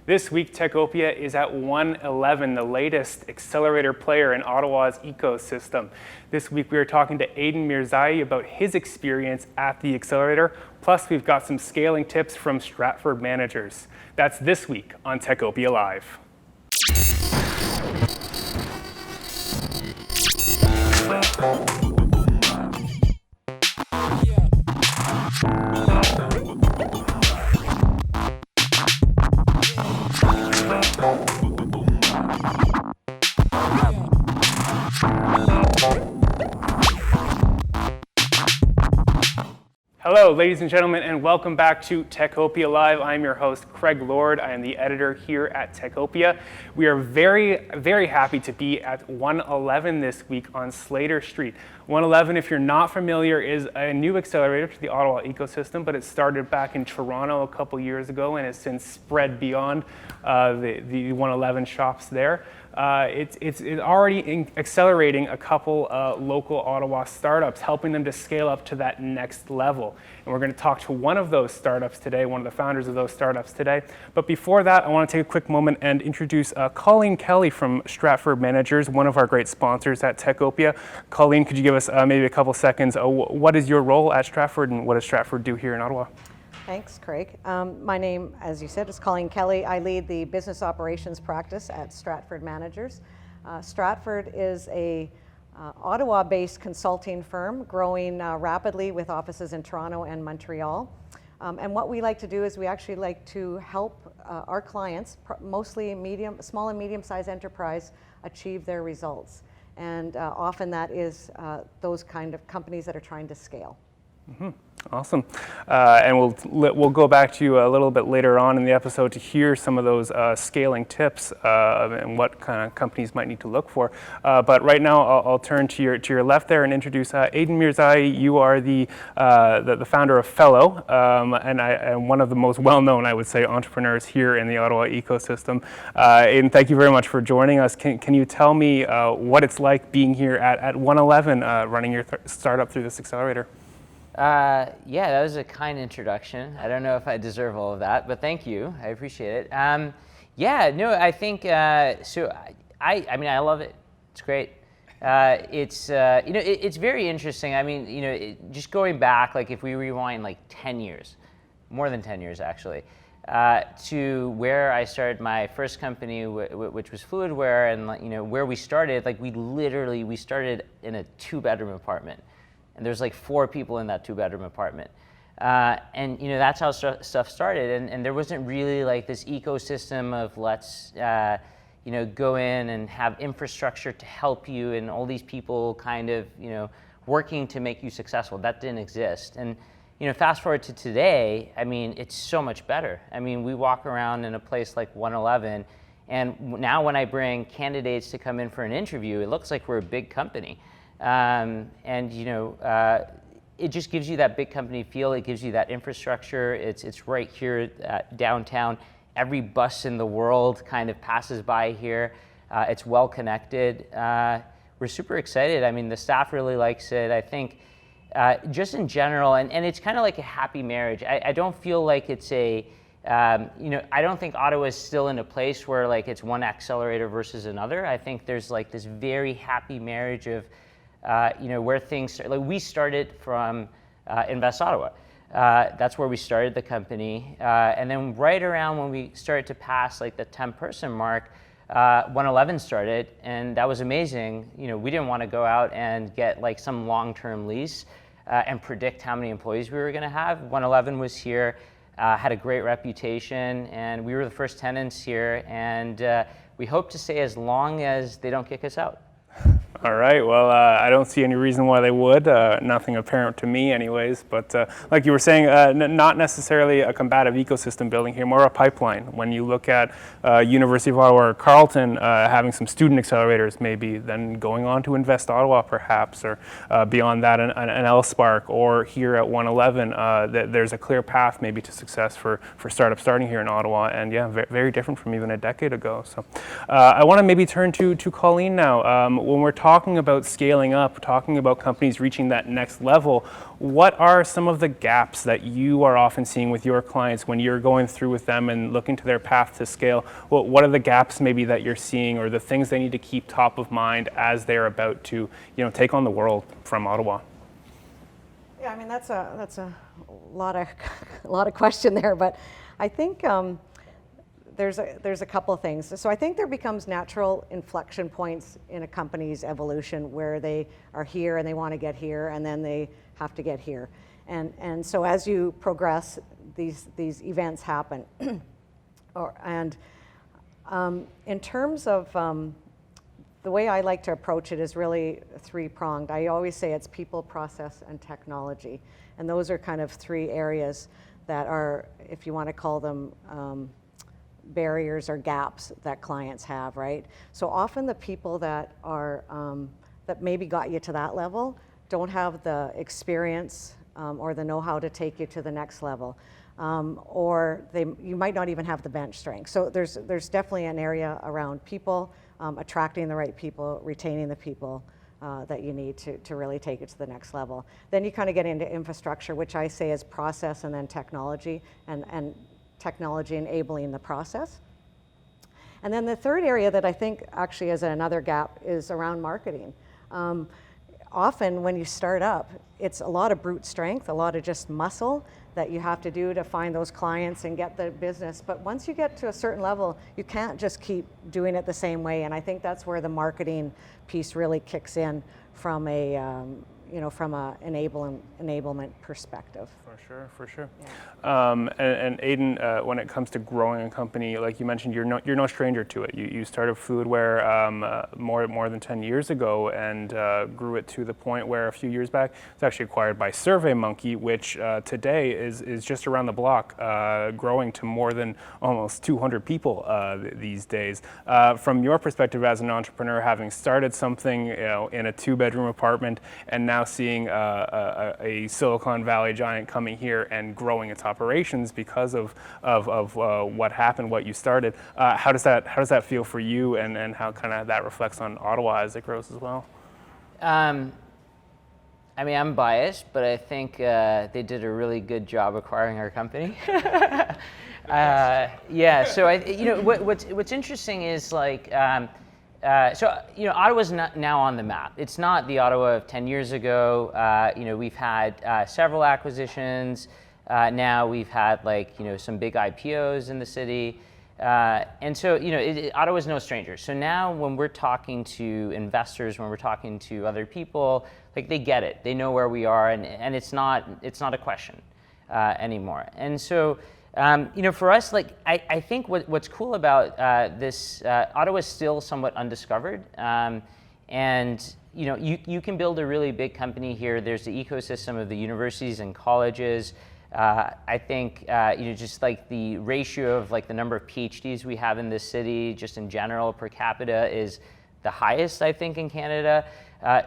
This week, Techopia is at OneEleven, the latest accelerator player in Ottawa's ecosystem. This week, we are talking to Aydin Mirzaee about his experience at the accelerator. Plus, we've got some scaling tips from Stratford managers. That's this week on Techopia Live. Hello, ladies and gentlemen, and welcome back to Techopia Live. I'm your host, Craig Lord. I am the editor here at Techopia. We are very, very happy to be at OneEleven this week on Slater Street. OneEleven, if you're not familiar, is a new accelerator to the Ottawa ecosystem, but it started back in Toronto a couple years ago and has since spread beyond the OneEleven shops there. It's already accelerating a couple local Ottawa startups, helping them to scale up to that next level. And we're going to talk to one of those startups today, one of the founders of those startups today. But before that, I want to take a quick moment and introduce Colleen Kelly from Stratford Managers, one of our great sponsors at Techopia. Colleen, could you give us maybe a couple seconds? What is your role at Stratford, and what does Stratford do here in Ottawa? Thanks, Craig. My name, as you said, is Colleen Kelly. I lead the business operations practice at Stratford Managers. Stratford is a Ottawa-based consulting firm growing rapidly with offices in Toronto and Montreal. And what we like to do is we actually like to help our clients, mostly small and medium-sized enterprise, achieve their results. And often that is those kind of companies that are trying to scale. Mm-hmm. Awesome. And we'll go back to you a little bit later on in the episode to hear some of those scaling tips and what kind of companies might need to look for. But right now, I'll turn to your left there and introduce Aydin Mirzaee. You are the founder of Fellow and one of the most well-known, I would say, entrepreneurs here in the Ottawa ecosystem. Aydin, thank you very much for joining us. Can you tell me what it's like being here at OneEleven, running your startup through this accelerator? Yeah, that was a kind introduction. I don't know if I deserve all of that, but thank you. I appreciate it. Yeah, no, I think, so I mean, I love it. It's great. It's, it's very interesting. I mean, just going back, like if we rewind like 10 years, more than 10 years actually, to where I started my first company, which was Fluidware, and where we started, like we started in a 2-bedroom apartment. And there's like 4 people in that 2-bedroom apartment. And that's how stuff started. And there wasn't really like this ecosystem of let's go in and have infrastructure to help you and all these people kind of working to make you successful. That didn't exist. And fast forward to today, I mean, it's so much better. I mean, we walk around in a place like OneEleven, and now when I bring candidates to come in for an interview, it looks like we're a big company. It just gives you that big company feel. It gives you that infrastructure. It's right here downtown. Every bus in the world kind of passes by here. It's well connected. We're super excited. I mean, the staff really likes it. I think just in general, and it's kind of like a happy marriage. I don't feel like it's a, I don't think Ottawa is still in a place where like it's one accelerator versus another. I think there's like this very happy marriage of where things start. Like we started from Invest Ottawa. That's where we started the company. And then right around when we started to pass like the 10-person mark, OneEleven started, and that was amazing. We didn't want to go out and get like some long-term lease and predict how many employees we were going to have. OneEleven was here, had a great reputation, and we were the first tenants here, and we hope to stay as long as they don't kick us out. All right, well, I don't see any reason why they would, nothing apparent to me anyways, but like you were saying, not necessarily a combative ecosystem building here, more a pipeline. When you look at University of Ottawa or Carleton having some student accelerators maybe, then going on to Invest Ottawa perhaps, or beyond that an LSpark, or here at OneEleven, there's a clear path maybe to success for startups starting here in Ottawa, and yeah, very different from even a decade ago. So I want to maybe turn to Colleen now. When we're talking about scaling up, talking about companies reaching that next level, what are some of the gaps that you are often seeing with your clients when you're going through with them and looking to their path to scale? What are the gaps maybe that you're seeing, or the things they need to keep top of mind as they're about to, take on the world from Ottawa? Yeah, I mean that's a lot of question there, but I think there's a couple of things. So I think there becomes natural inflection points in a company's evolution where they are here and they want to get here, and then they have to get here, and so as you progress, these events happen. In terms of the way I like to approach it is really three-pronged. I always say it's people, process, and technology. And those are kind of three areas that are, if you want to call them, barriers or gaps that clients have, right? So often the people that are, that maybe got you to that level don't have the experience or the know-how to take you to the next level. Or you might not even have the bench strength. So there's definitely an area around people, attracting the right people, retaining the people that you need to really take it to the next level. Then you kind of get into infrastructure, which I say is process, and then technology, and technology enabling the process. And then the third area that I think actually is another gap is around marketing. Often when you start up, it's a lot of brute strength, a lot of just muscle that you have to do to find those clients and get the business. But once you get to a certain level, you can't just keep doing it the same way. And I think that's where the marketing piece really kicks in from a enablement perspective. For sure. Yeah. And Aydin, when it comes to growing a company, like you mentioned, you're no stranger to it. You started foodware more than 10 years ago, and grew it to the point where a few years back it's actually acquired by SurveyMonkey, which today is just around the block, growing to more than almost 200 people these days. From your perspective as an entrepreneur, having started something in a 2-bedroom apartment, and now seeing a Silicon Valley giant coming here and growing its operations because of what happened, what you started. How does that feel for you, and how kind of that reflects on Ottawa as it grows as well? I mean, I'm biased, but I think they did a really good job acquiring our company. Yeah. So what's interesting is like. Ottawa's now on the map. It's not the Ottawa of 10 years ago. We've had several acquisitions. Now we've had some big IPOs in the city. And so, Ottawa's no stranger. So now when we're talking to investors, when we're talking to other people, they get it. They know where we are, and it's not a question anymore. And so, for us, I think what's cool about this, Ottawa is still somewhat undiscovered, and you can build a really big company here. There's the ecosystem of the universities and colleges. I think just the ratio of the number of PhDs we have in this city, just in general per capita, is the highest I think in Canada.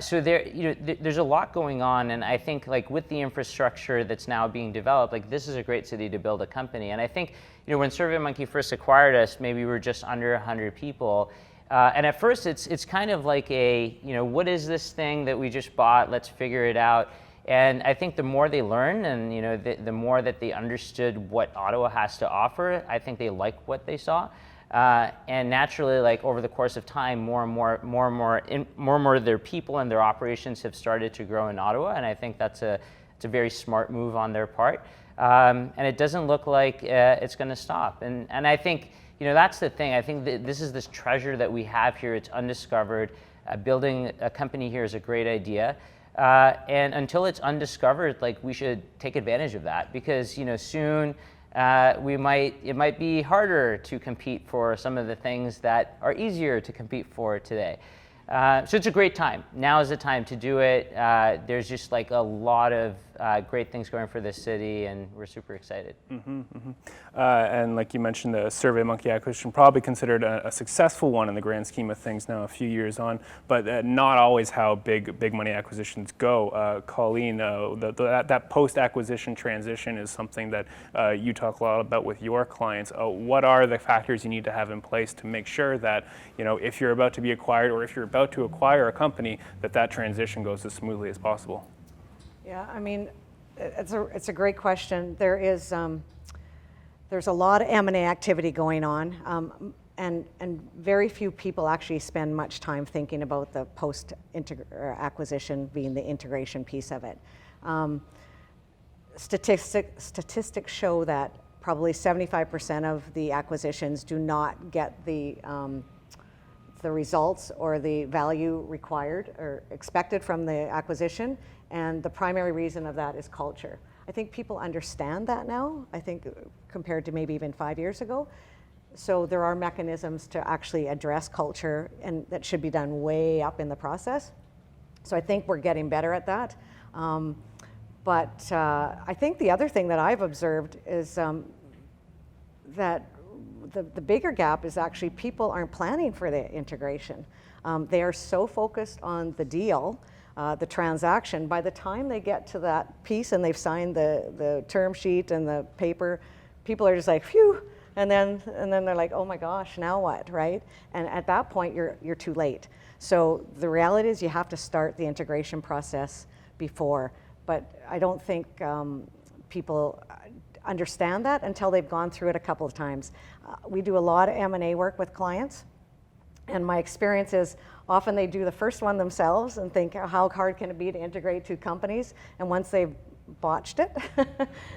So there's a lot going on, and I think with the infrastructure that's now being developed, this is a great city to build a company. And I think when SurveyMonkey first acquired us, maybe we were just under 100 people, and at first it's kind of like what is this thing that we just bought? Let's figure it out. And I think the more they learn, and the more that they understood what Ottawa has to offer, I think they like what they saw. And naturally, over the course of time, more and more of their people and their operations have started to grow in Ottawa, and I think it's a very smart move on their part. And it doesn't look like it's going to stop. And I think that's the thing. I think that this is this treasure that we have here. It's undiscovered. Building a company here is a great idea. And until it's undiscovered, we should take advantage of that, because soon. It might be harder to compete for some of the things that are easier to compete for today. So it's a great time. Now is the time to do it. There's just a lot of great things going for this city, and we're super excited. And like you mentioned, the SurveyMonkey acquisition, probably considered a successful one in the grand scheme of things now a few years on, but not always how big money acquisitions go. Colleen, that post-acquisition transition is something that you talk a lot about with your clients. What are the factors you need to have in place to make sure that if you're about to be acquired, or if you're about about to acquire a company, that transition goes as smoothly as possible? Yeah, I mean, it's a great question. There's a lot of M&A activity going on, and very few people actually spend much time thinking about the post-acquisition being the integration piece of it. Statistics show that probably 75% of the acquisitions do not get the results or the value required or expected from the acquisition, and the primary reason of that is culture. I think people understand that now, I think compared to maybe even 5 years ago. So there are mechanisms to actually address culture, and that should be done way up in the process. So I think we're getting better at that. But I think the other thing that I've observed is that the bigger gap is actually people aren't planning for the integration. They are so focused on the deal, the transaction. By the time they get to that piece and they've signed the term sheet and the paper, people are just like, phew, and then they're like, oh my gosh, now what, right? And at that point, you're too late. So the reality is you have to start the integration process before. But I don't think people understand that until they've gone through it a couple of times. We do a lot of M&A work with clients, and my experience is often they do the first one themselves and think, how hard can it be to integrate two companies? And once they've botched it,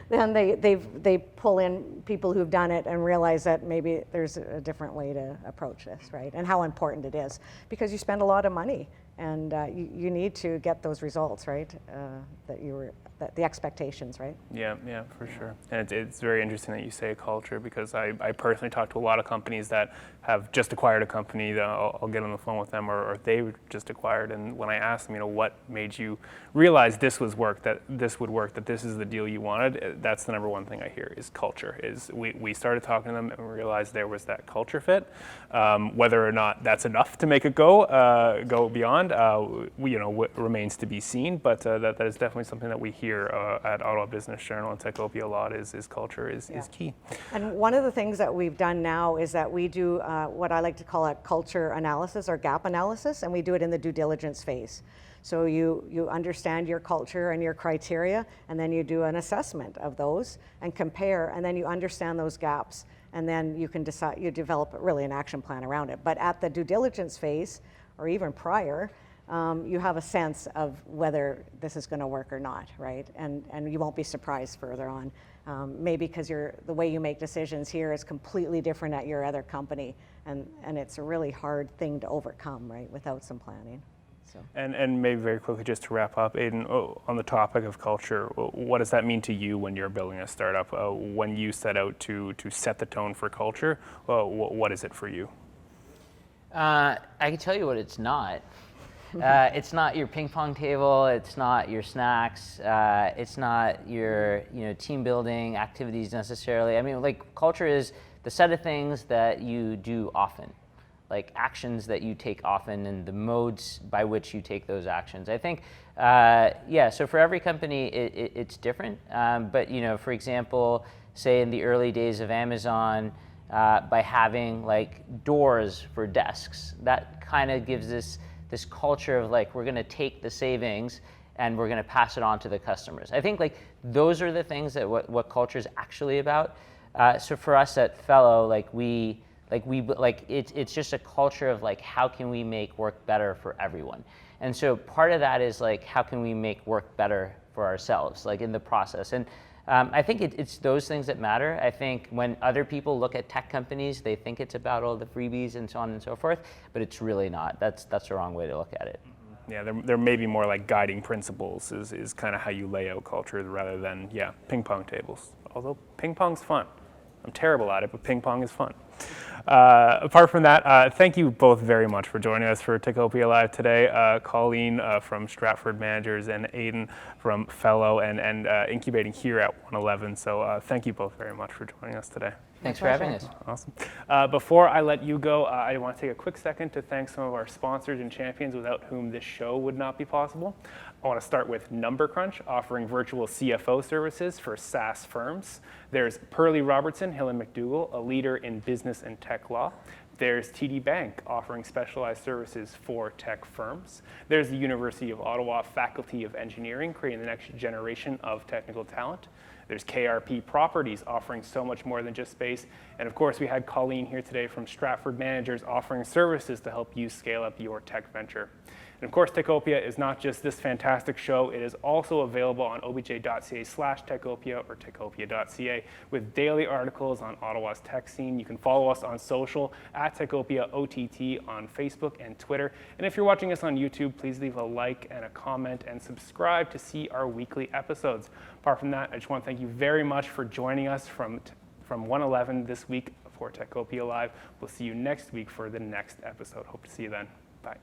then they pull in people who've done it and realize that maybe there's a different way to approach this, right? And how important it is, because you spend a lot of money, and you need to get those results, right? The expectations, right? Yeah, for sure. And it's very interesting that you say culture, because I personally talk to a lot of companies that have just acquired a company. That I'll get on the phone with them, or they were just acquired, and when I ask them, what made you realize this would work, that this is the deal you wanted, that's the number one thing I hear is culture. Is we started talking to them and we realized there was that culture fit. Whether or not that's enough to make it go beyond, remains to be seen. But that is definitely something that we hear at Ottawa Business Journal and Techopia a lot is culture is key. And one of the things that we've done now is that we do what I like to call a culture analysis or gap analysis, and we do it in the due diligence phase. So you understand your culture and your criteria, and then you do an assessment of those and compare, and then you understand those gaps, and then you can decide, you develop really an action plan around it. But at the due diligence phase, or even prior, you have a sense of whether this is going to work or not, right? And you won't be surprised further on. Maybe because the way you make decisions here is completely different at your other company, and it's a really hard thing to overcome, right, without some planning. So. And maybe very quickly, just to wrap up, Aydin, on the topic of culture, what does that mean to you when you're building a startup? When you set out to set the tone for culture, what is it for you? I can tell you what it's not. It's not your ping pong table. It's not your snacks. It's not your team building activities necessarily. I mean, like, culture is the set of things that you do often, like actions that you take often and the modes by which you take those actions. I think, so for every company, it's different. But for example, say in the early days of Amazon, by having like doors for desks, that kind of gives this culture of like, we're going to take the savings and we're going to pass it on to the customers. I think like those are the things that what culture is actually about. So for us at Fellow, it's just a culture of like, how can we make work better for everyone? And so part of that is like, how can we make work better for ourselves, like in the process? And I think it's those things that matter. I think when other people look at tech companies, they think it's about all the freebies and so on and so forth, but it's really not. That's the wrong way to look at it. Yeah, there may be more like guiding principles is kind of how you lay out culture rather than, ping pong tables. Although ping pong's fun. I'm terrible at it, but ping pong is fun. Apart from that, thank you both very much for joining us for Techopia Live today. Colleen from Stratford Managers and Aydin from Fellow and incubating here at OneEleven. So thank you both very much for joining us today. Thanks for having us. Awesome. Before I let you go, I want to take a quick second to thank some of our sponsors and champions without whom this show would not be possible. I want to start with Number Crunch, offering virtual CFO services for SaaS firms. There's Perley-Robertson, Hill & McDougall, a leader in business business and tech law. There's TD Bank offering specialized services for tech firms. There's the University of Ottawa Faculty of Engineering, creating the next generation of technical talent. There's KRP Properties offering so much more than just space. And of course, we had Colleen here today from Stratford Managers offering services to help you scale up your tech venture. And of course, Techopia is not just this fantastic show, it is also available on obj.ca/Techopia or techopia.ca with daily articles on Ottawa's tech scene. You can follow us on social at Techopia OTT on Facebook and Twitter. And if you're watching us on YouTube, please leave a like and a comment and subscribe to see our weekly episodes. Apart from that, I just want to thank you very much for joining us from OneEleven this week for Techopia Live. We'll see you next week for the next episode. Hope to see you then. Bye.